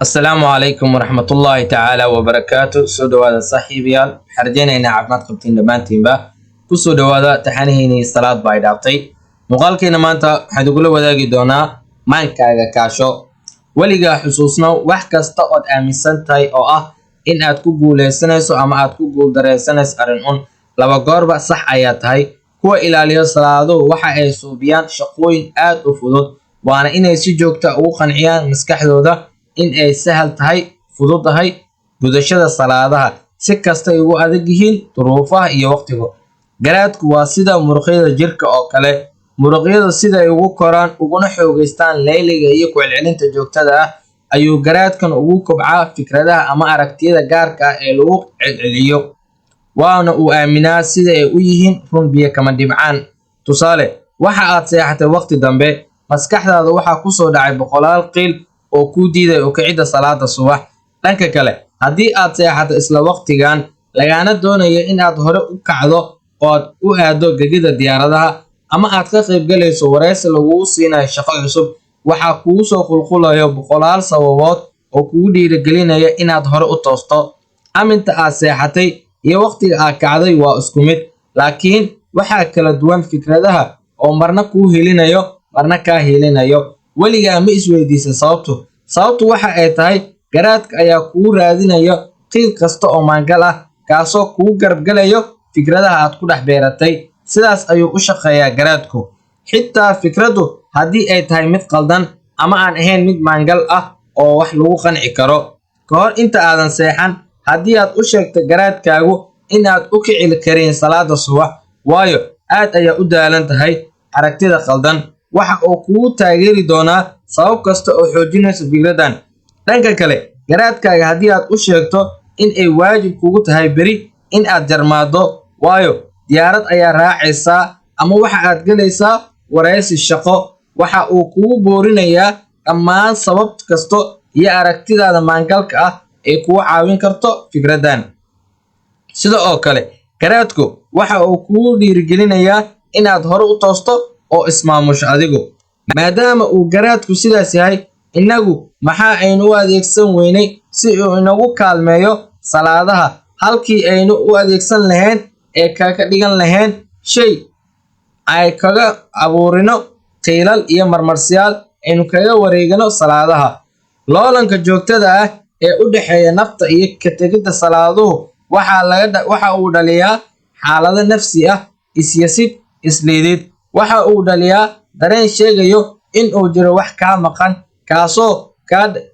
السلام عليكم ورحمة الله تعالى وبركاته. سو دوادا صاحبيال حرجينا إن عافماد قبتين دمانتين با كسو دوادا تحانيهيني صلاة بايدابتي مقالكينا مانتا حدوغلو وداقي دونا مانكاغا كاشو وليغا حسوسنا وحكاستا قد آميسانتاي أو إن آدكو قوليسانيسو أما آدكو قول داريسانيس أرنون لابا غوربا صح آياتهاي كوا إلاليو صلاة وحا أي سوبيان شقوين آد وفضود وانا إنay si joogta ugu qanciyaan maskaxdooda in ay sahal tahay fududahay gudashada salaadaha si kasta ay ugu adag yihiin duruufaha iyo waqtiga. Garaadku waa sida muruqyada jirka oo kale, muruqyada sida ay ugu koraan uguna xoogeystaan layliga iyo ku celcelinta joogtada ah ayuu garaadkan ugu kobcaa fikradaha ama aragtiyada gaarka ah ee lagu celceliyo, waana uu aaminaa sida ay u yihiin run biyo kama dhibcaan. Tusaale, waxa aad seexatay waqti dambe maskaxdaada waxaa ku soo dhacay boqolaal qiil oo ku diiday u kicidda salaada subax. Dhanka kale, haddii aad seexato isla waqtigan lagaana doonayo in aad hore u kacdo oo aad u aado gegida diyaaradaha ama aad ka qayb galayso wareysi lagugu siinayo shaqo cusub, waxaa kugu soo qulqulayo boqolaal sababood oo kugu dhiirigelinaya inaad hore u toosto. Aminta aad seexatay iyo waqtiga aad kacday waa isku mid, laakiin waxaa kala duwan fikradaha oo marna kuu helinayo marna kaa helinayo. weligaa ma isweydiisay sababtu waxa ay tahay garaadka ayaa kugu raadinayo qiil kasta oo maangal ah kaasoo kugu garab galayo fikradaha aad ku dhex beeratay. sidaas ayuu u shaqeeyaa garaadku. xitaa fikraddu haddii ay tahay mid qaldan ama aan ahayn mid maangal ah oo wax lagu qanci karo, ka hor inta aadan seexan haddii aad u sheegto garaadkaagu in aad u kici karin salaada subax waayo aad ayaa u daalan tahay aragtida qaldan, waxa uu kugu taageeri doonaa sabab kasta oo xoojinaysa fikradan. dhanka kale, garaadkaaga haddii aad u sheegto in ay waajib kugu tahay beri in aad jarmaado waayo diyaarad ayaa raacaysaa ama waxa aad galaysaa wareysi shaqo, waxa uu kugu boorinayaa dhammaan sabab kasta iyo aragtidaada maangalka ah ee kugu caawin karto fikradan. sidoo oo kale, garaadku waxa uu kugu dhiirigelinayaa inaad hore u toosto oo ismaamusho adigu. maadaama uu garaadku sidaas yahay, innagu maxaa aynu u adeegsan weynay si uu inagu kaalmeeyo salaadaha halkii aynu u adeegsan lahayn ee kaga dhigan lahayn shay ay kaga abuurino qiilal iyo marmarsiyaal aynu kaga wareegano salaadaha. loolanka joogtada ah ee u dhexeeya nafta iyo ka tegidda salaaduhu waxa uu dhaliyaa xaalado nafsi ah, isyasid, isliidid. waxa uu dhaliyaa dareen sheegayo in uu jiro wax kaa maqan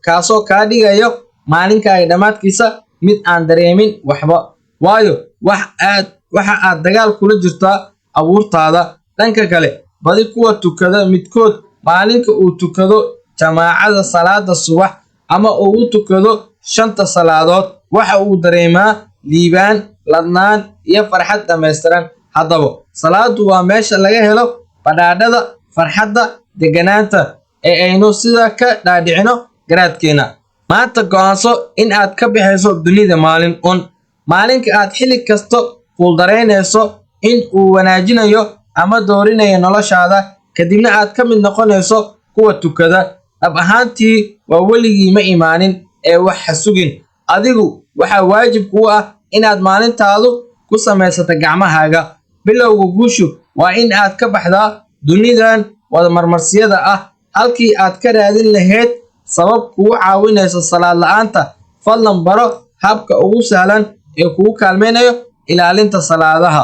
kaasoo kaa dhigayo maalinkaaga dhammaadkiisa mid aan dareemin waxba, waayo waxa aad dagaal kula jirtaa abuurtaada. dhanka kale, badi kuwa tukada midkood maalinka uu tukado jamaacada salaada subax ama uu u tukado 5 salaadood waxa uu dareemaa liibaan, ladnaan iyo farxad dhammaystiran. haddaba salaadu waa meesha laga helo badhaadhada, farxadda, deganaanta ee aynu sida ka dhaadhicino garaadkeena. maanta go'aanso in aad ka bixayso dunida maalinka aad xilli kasta fuuldareynayso in uu wanaajinayo ama doorinayo noloshaada, kadibna aad ka mid noqonayso kuwa tukada. dhab ahaantii waa weligii ma imaanin ee wax ha sugin. adigu waxaa waajib kugu ah inaad maalintaadu ku samaysato gacmahaaga. bilowga guushu waa in aad ka baxdaa dunidan wada marmarsiyada ah halkii aad ka raadin lahayd sabab kugu caawinaysa salaad la'aanta. fadlan baro habka ugu sahlan ee kugu kaalmaynayo ilaalinta salaadaha.